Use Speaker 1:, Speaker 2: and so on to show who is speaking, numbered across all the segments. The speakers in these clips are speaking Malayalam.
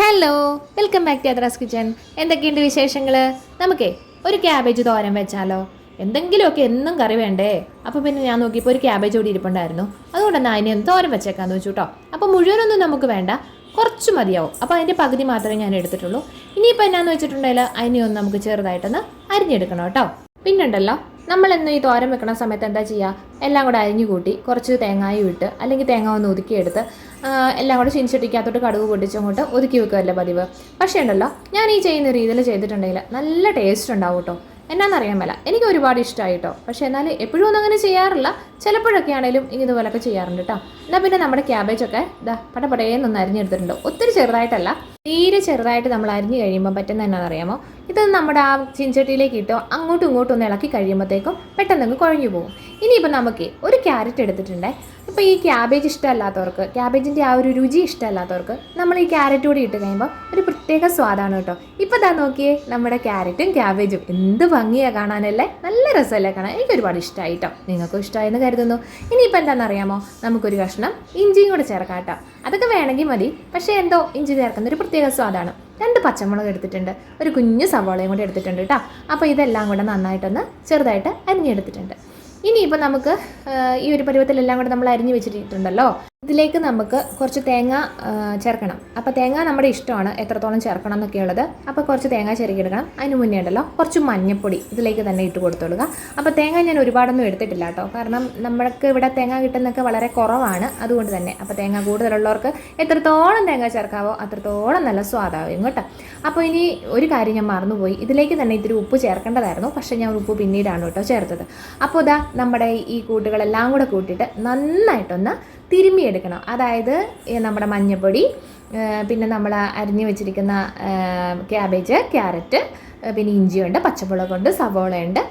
Speaker 1: Hello, welcome back to Adra's kitchen. എന്തൊക്കെയുണ്ട് വിശേഷങ്ങൾ? നമുക്കേ ഒരു ക്യാബേജ് തോരൻ വെച്ചാലോ? എന്തെങ്കിലുമൊക്കെ എന്നും കറി വേണ്ടേ? അപ്പോൾ പിന്നെ ഞാൻ നോക്കിയപ്പോൾ ഒരു ക്യാബേജ് കൂടി ഇരിപ്പുണ്ടായിരുന്നു. അതുകൊണ്ട് എന്നാൽ അതിനെ ഒന്ന് തോരൻ വെച്ചേക്കാന്ന് വെച്ചു കേട്ടോ. അപ്പോൾ മുഴുവനൊന്നും നമുക്ക് വേണ്ട, കുറച്ച് മതിയാവും. അപ്പോൾ അതിൻ്റെ പകുതി മാത്രമേ ഞാൻ എടുത്തിട്ടുള്ളൂ. ഇനിയിപ്പോൾ എന്നാന്ന് വെച്ചിട്ടുണ്ടെങ്കിൽ അതിനെ ഒന്ന് നമുക്ക് ചെറുതായിട്ടൊന്ന് അരിഞ്ഞെടുക്കണം കേട്ടോ. പിന്നുണ്ടല്ലോ, നമ്മളെന്നും ഈ തോരൻ വെക്കണ സമയത്ത് എന്താ ചെയ്യുക? എല്ലാം കൂടെ അരിഞ്ഞു കൂട്ടി കുറച്ച് തേങ്ങായും ഇട്ട് അല്ലെങ്കിൽ തേങ്ങ ഒന്ന് ഒതുക്കിയെടുത്ത് എല്ലാം കൂടെ ചീനിച്ചട്ടിക്കകത്തോട്ട് കടുക് പൊട്ടിച്ചങ്ങോട്ട് ഒതുക്കി വെക്കുമല്ലോ പതിവ്. പക്ഷേ ഉണ്ടല്ലോ, ഞാൻ ഈ ചെയ്യുന്ന രീതിയിൽ ചെയ്തിട്ടുണ്ടെങ്കിൽ നല്ല ടേസ്റ്റ് ഉണ്ടാവും കേട്ടോ. എന്നാന്നറിയാൻ മേല, എനിക്ക് ഒരുപാട് ഇഷ്ടമായി കേട്ടോ. പക്ഷേ എന്നാൽ എപ്പോഴും ഒന്നും അങ്ങനെ ചെയ്യാറില്ല, ചിലപ്പോഴൊക്കെ ആണെങ്കിലും ഇതുപോലൊക്കെ ചെയ്യാറുണ്ട് കേട്ടോ. എന്നാൽ പിന്നെ നമ്മുടെ ക്യാബേജൊക്കെ ഇതാ പടപടേന്നൊന്ന് അരിഞ്ഞെടുത്തിട്ടുണ്ട്. ഒത്തിരി ചെറുതായിട്ടല്ല, തീരെ ചെറുതായിട്ട് നമ്മൾ അരിഞ്ഞ് കഴിയുമ്പോൾ പറ്റുന്ന എന്നാണെന്നറിയാമോ? ഇത് നമ്മുടെ ആ ചീൻചട്ടിയിലേക്ക് ഇട്ടോ അങ്ങോട്ടും ഇങ്ങോട്ടും ഒന്ന് ഇളക്കി കഴിയുമ്പോഴത്തേക്കും പെട്ടെന്ന് കുഴഞ്ഞു പോകും. ഇനിയിപ്പോൾ നമുക്ക് ഒരു ക്യാരറ്റ് എടുത്തിട്ടുണ്ട്. ഇപ്പോൾ ഈ ക്യാബേജ് ഇഷ്ടമല്ലാത്തവർക്ക്, ക്യാബേജിൻ്റെ ആ ഒരു രുചി ഇഷ്ടമല്ലാത്തവർക്ക് നമ്മൾ ഈ ക്യാരറ്റ് കൂടി ഇട്ട് കഴിയുമ്പോൾ ഒരു പ്രത്യേക സ്വാദാണ് കേട്ടോ. ഇപ്പോൾ ഇതാ നോക്കിയേ, നമ്മുടെ ക്യാരറ്റും ക്യാബേജും എന്ത് ഭംഗിയാണ് കാണാനല്ലേ, നല്ല രസമല്ലേ കാണാൻ. എനിക്ക് ഒരുപാട് ഇഷ്ടമായി കേട്ടോ. നിങ്ങൾക്കും ഇഷ്ടമായെന്ന് കരുതുന്നു. ഇനിയിപ്പോൾ എന്താണെന്നറിയാമോ, നമുക്കൊരു കഷ്ണം ഇഞ്ചിയും കൂടെ ചേർക്കാം കേട്ടോ. അതൊക്കെ വേണമെങ്കിൽ മതി, പക്ഷേ എന്തോ ഇഞ്ചി ചേർക്കുന്ന ഒരു പ്രത്യേക സ്വാദാണ്. 2 പച്ചമുളക് എടുത്തിട്ടുണ്ട്, ഒരു കുഞ്ഞു സവാളയും കൂടെ എടുത്തിട്ടുണ്ട് കേട്ടോ. അപ്പോൾ ഇതെല്ലാം കൂടെ നന്നായിട്ടൊന്ന് ചെറുതായിട്ട് അരിഞ്ഞെടുത്തിട്ടുണ്ട്. ഇനിയിപ്പോൾ നമുക്ക് ഈ ഒരു പരുവത്തിലെല്ലാം കൂടെ നമ്മൾ അരിഞ്ഞ് വെച്ചിട്ടുണ്ടല്ലോ, ഇതിലേക്ക് നമുക്ക് കുറച്ച് തേങ്ങ ചേർക്കണം. അപ്പോൾ തേങ്ങ നമ്മുടെ ഇഷ്ടമാണ് എത്രത്തോളം ചേർക്കണം എന്നൊക്കെയുള്ളത്. അപ്പോൾ കുറച്ച് തേങ്ങ ചെറുകിയെടുക്കണം. അതിന് മുന്നേ ഉണ്ടല്ലോ കുറച്ച് മഞ്ഞൾപ്പൊടി ഇതിലേക്ക് തന്നെ ഇട്ട് കൊടുത്തോളുക. അപ്പോൾ തേങ്ങ ഞാൻ ഒരുപാടൊന്നും എടുത്തിട്ടില്ല കേട്ടോ, കാരണം നമ്മൾക്ക് ഇവിടെ തേങ്ങ കിട്ടുന്നതൊക്കെ വളരെ കുറവാണ്, അതുകൊണ്ട് തന്നെ. അപ്പോൾ തേങ്ങ കൂടുതലുള്ളവർക്ക് എത്രത്തോളം തേങ്ങ ചേർക്കാവോ അത്രത്തോളം നല്ല സ്വാദാവും കേട്ടോ. അപ്പോൾ ഇനി ഒരു കാര്യം ഞാൻ മറന്നുപോയി, ഇതിലേക്ക് തന്നെ ഇത്തിരി ഉപ്പ് ചേർക്കേണ്ടതായിരുന്നു, പക്ഷേ ഞാൻ ഉപ്പ് പിന്നീടാണ് കേട്ടോ ചേർത്തത്. അപ്പോൾ ഇതാ നമ്മുടെ ഈ കൂട്ടുകളെല്ലാം കൂടെ കൂട്ടിയിട്ട് നന്നായിട്ടൊന്ന് തിരുമ്മിയെടുക്കണം. അതായത് നമ്മുടെ മഞ്ഞൾപ്പൊടി, പിന്നെ നമ്മൾ അരിഞ്ഞു വെച്ചിരിക്കുന്ന ക്യാബേജ്, ക്യാരറ്റ്, പിന്നെ ഇഞ്ചിയുണ്ട്, പച്ചമുളകുണ്ട്, സവോളയുണ്ട്,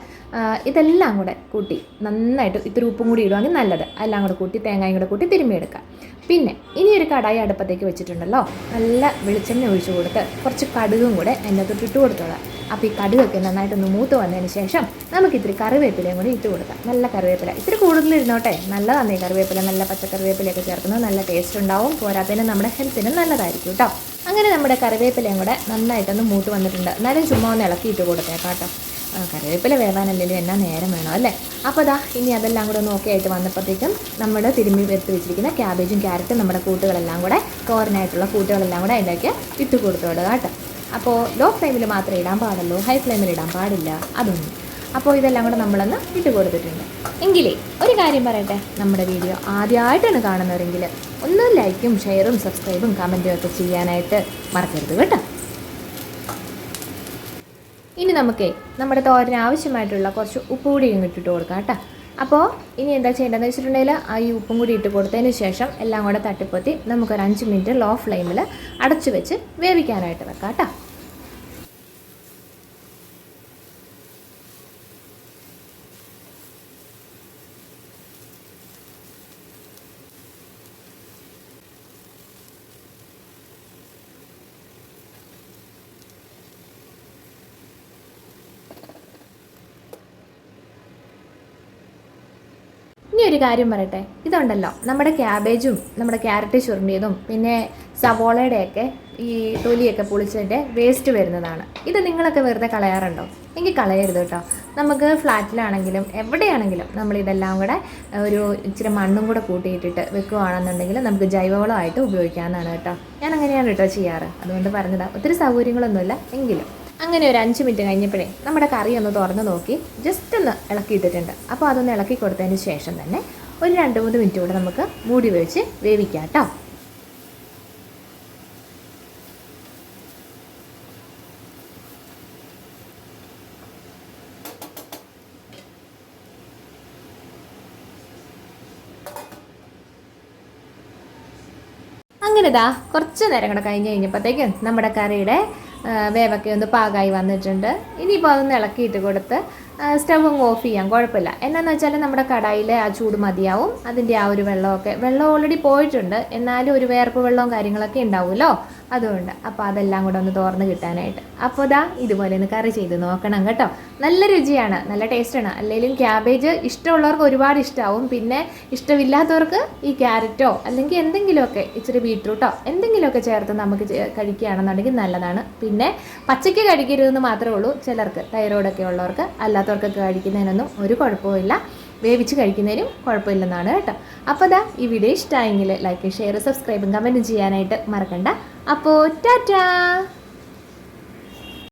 Speaker 1: ഇതെല്ലാം കൂടെ കൂട്ടി നന്നായിട്ട് ഇത്തിരി ഉപ്പും കൂടി ഇടുവാണെങ്കിൽ നല്ലത്. എല്ലാം കൂടെ കൂട്ടി തേങ്ങയും കൂടെ കൂട്ടി തിരുമ്മിയെടുക്കാം. പിന്നെ ഇനി ഒരു കടായി അടുപ്പത്തേക്ക് വെച്ചിട്ടുണ്ടല്ലോ, നല്ല വെളിച്ചെണ്ണ ഒഴിച്ചു കൊടുത്ത് കുറച്ച് കടുകും കൂടെ അതിനകത്തോട്ട് ഇട്ട് കൊടുത്തോളാം. അപ്പോൾ ഈ കടുകൊക്കെ നന്നായിട്ടൊന്ന് മൂത്ത് വന്നതിന് ശേഷം നമുക്ക് ഇത്തിരി കറിവേപ്പിലയും കൂടി ഇട്ട് കൊടുക്കാം. നല്ല കറിവേപ്പില ഇത്തിരി കൂടുതലിരുന്നോട്ടെ, നല്ലതാണ് ഈ കറിവേപ്പില. നല്ല പച്ചക്കറിവേപ്പിലയൊക്കെ ചേർക്കുന്നത് നല്ല ടേസ്റ്റ് ഉണ്ടാവും, പോരാത്തതിന് നമ്മുടെ ഹെൽത്തിന് നല്ലതായിരിക്കും കേട്ടോ. അങ്ങനെ നമ്മുടെ കറിവേപ്പിലയും കൂടെ നന്നായിട്ടൊന്ന് മൂത്ത് വന്നിട്ടുണ്ട്. എന്നാലും ചുമ്മാ ഒന്ന് ഇളക്കിയിട്ട് കൊടുത്തേക്കാം കേട്ടോ. കറിവേപ്പില വേവാനല്ലെങ്കിലും എന്നാ നേരം വേണം അല്ലേ. അപ്പോൾ ഇതാ ഇനി അതെല്ലാം കൂടെ ഒന്ന് ഓക്കെ ആയിട്ട് വന്നപ്പോഴത്തേക്കും നമ്മൾ തിരുമ്മി എടുത്ത് വെച്ചിരിക്കുന്ന ക്യാബേജും ക്യാരറ്റും നമ്മുടെ കൂട്ടുകളെല്ലാം കൂടെ, തോരനായിട്ടുള്ള കൂട്ടുകളെല്ലാം കൂടെ അതിലേക്ക് ഇട്ട് കൊടുത്തു വിടുക കേട്ടോ. അപ്പോൾ ലോ ഫ്ലെയിമിൽ മാത്രമേ ഇടാൻ പാടുള്ളൂ, ഹൈ ഫ്ലെയിമിൽ ഇടാൻ പാടില്ല അതൊന്നും. അപ്പോൾ ഇതെല്ലാം കൂടെ നമ്മളൊന്ന് ഇട്ട് കൊടുത്തിട്ടുണ്ട്. എങ്കിലേ ഒരു കാര്യം പറയട്ടെ, നമ്മുടെ വീഡിയോ ആദ്യമായിട്ടാണ് കാണുന്നവരെങ്കിൽ ഒന്ന് ലൈക്കും ഷെയറും സബ്സ്ക്രൈബും കമൻറ്റും ഒക്കെ ചെയ്യാനായിട്ട് മറക്കരുത് കേട്ടോ. ഇനി നമുക്കേ നമ്മുടെ തോരന് ആവശ്യമായിട്ടുള്ള കുറച്ച് ഉപ്പ് കൂടിയും ഇട്ടിട്ട് കൊടുക്കാം കേട്ടോ. അപ്പോൾ ഇനി എന്താ ചെയ്യേണ്ടതെന്ന് വെച്ചിട്ടുണ്ടെങ്കിൽ ഈ ഉപ്പും കൂടി ഇട്ട് കൊടുത്തതിന് ശേഷം എല്ലാം കൂടെ തട്ടിപ്പൊത്തി നമുക്കൊരു 5 മിനിറ്റ് ലോ ഫ്ലെയിമിൽ അടച്ചു വെച്ച് വേവിക്കാനായിട്ട് വെക്കാം കേട്ടോ. ഇനി ഒരു കാര്യം പറയട്ടെ, ഇതുണ്ടല്ലോ നമ്മുടെ ക്യാബേജും നമ്മുടെ ക്യാരറ്റ് ചുരുണ്ടിയതും പിന്നെ സവോളയുടെയൊക്കെ ഈ തൊലിയൊക്കെ പൊളിച്ചതിൻ്റെ വേസ്റ്റ് വരുന്നതാണ്. ഇത് നിങ്ങളൊക്കെ വെറുതെ കളയാറുണ്ടോ? എങ്കിൽ കളയരുത് കേട്ടോ. നമുക്ക് ഫ്ലാറ്റിലാണെങ്കിലും എവിടെയാണെങ്കിലും നമ്മളിതെല്ലാം കൂടെ ഒരു ഇച്ചിരി മണ്ണും കൂടെ കൂട്ടിയിട്ടിട്ട് വെക്കുകയാണെന്നുണ്ടെങ്കിൽ നമുക്ക് ജൈവവളമായിട്ട് ഉപയോഗിക്കാവുന്നതാണ് കേട്ടോ. ഞാൻ അങ്ങനെയാണ് കേട്ടോ ചെയ്യാറ്, അതുകൊണ്ട് പറഞ്ഞതാണ്. ഒത്തിരി സൗകര്യങ്ങളൊന്നുമില്ല എങ്കിലും. അങ്ങനെ ഒരു 5 മിനിറ്റ് കഴിഞ്ഞപ്പോഴേ നമ്മുടെ കറി ഒന്ന് തുറന്ന് നോക്കി ജസ്റ്റ് ഒന്ന് ഇളക്കിയിട്ടിട്ടുണ്ട്. അപ്പോൾ അതൊന്ന് ഇളക്കി കൊടുത്തതിന് ശേഷം തന്നെ ഒരു 2-3 മിനിറ്റ് കൂടെ നമുക്ക് മൂടി വെച്ച് വേവിക്കാം കേട്ടോ. അങ്ങനെ കുറച്ച് നേരം കൂടെ കഴിഞ്ഞപ്പോഴത്തേക്കും നമ്മുടെ കറിയുടെ വേവൊക്കെ ഒന്ന് പാകമായി വന്നിട്ടുണ്ട്. ഇനിയിപ്പോൾ അതൊന്ന് ഇളക്കിയിട്ട് കൊടുത്ത് സ്റ്റവ് അങ്ങ് ഓഫ് ചെയ്യാം, കുഴപ്പമില്ല. എന്നാന്ന് വെച്ചാൽ നമ്മുടെ കടായിലെ ആ ചൂട് മതിയാവും. അതിൻ്റെ ആ ഒരു വെള്ളം ഓൾറെഡി പോയിട്ടുണ്ട്, എന്നാലും ഒരു വേർപ്പ് വെള്ളവും കാര്യങ്ങളൊക്കെ ഉണ്ടാവുമല്ലോ, അതുകൊണ്ട്. അപ്പോൾ അതെല്ലാം കൂടെ ഒന്ന് തോർന്ന് കിട്ടാനായിട്ട്. അപ്പോൾ ഇതുപോലെ ഒന്ന് കറി ചെയ്ത് നോക്കണം കേട്ടോ. നല്ല രുചിയാണ്, നല്ല ടേസ്റ്റാണ്. അല്ലെങ്കിലും ക്യാബേജ് ഇഷ്ടമുള്ളവർക്ക് ഒരുപാട് ഇഷ്ടമാവും. പിന്നെ ഇഷ്ടമില്ലാത്തവർക്ക് ഈ ക്യാരറ്റോ അല്ലെങ്കിൽ എന്തെങ്കിലുമൊക്കെ ഇച്ചിരി ബീട്രൂട്ടോ എന്തെങ്കിലുമൊക്കെ ചേർത്ത് നമുക്ക് കഴിക്കുകയാണെന്നുണ്ടെങ്കിൽ നല്ലതാണ്. പിന്നെ പച്ചയ്ക്ക് കഴിക്കരുതെന്ന് മാത്രമേ ഉള്ളൂ ചിലർക്ക്, തൈറോയ്ഡൊക്കെ ഉള്ളവർക്ക്. അല്ലാത്തവർക്കൊക്കെ കഴിക്കുന്നതിനൊന്നും ഒരു കുഴപ്പമില്ല, വേവിച്ച് കഴിക്കുന്നതിനും കുഴപ്പമില്ലെന്നാണ് കേട്ടോ. അപ്പോൾ ഈ വീഡിയോ ഇഷ്ടമായെങ്കിൽ ലൈക്ക്, ഷെയർ, സബ്സ്ക്രൈബും കമൻറ്റും ചെയ്യാനായിട്ട് മറക്കണ്ട. അപ്പോൾ ടാറ്റാ.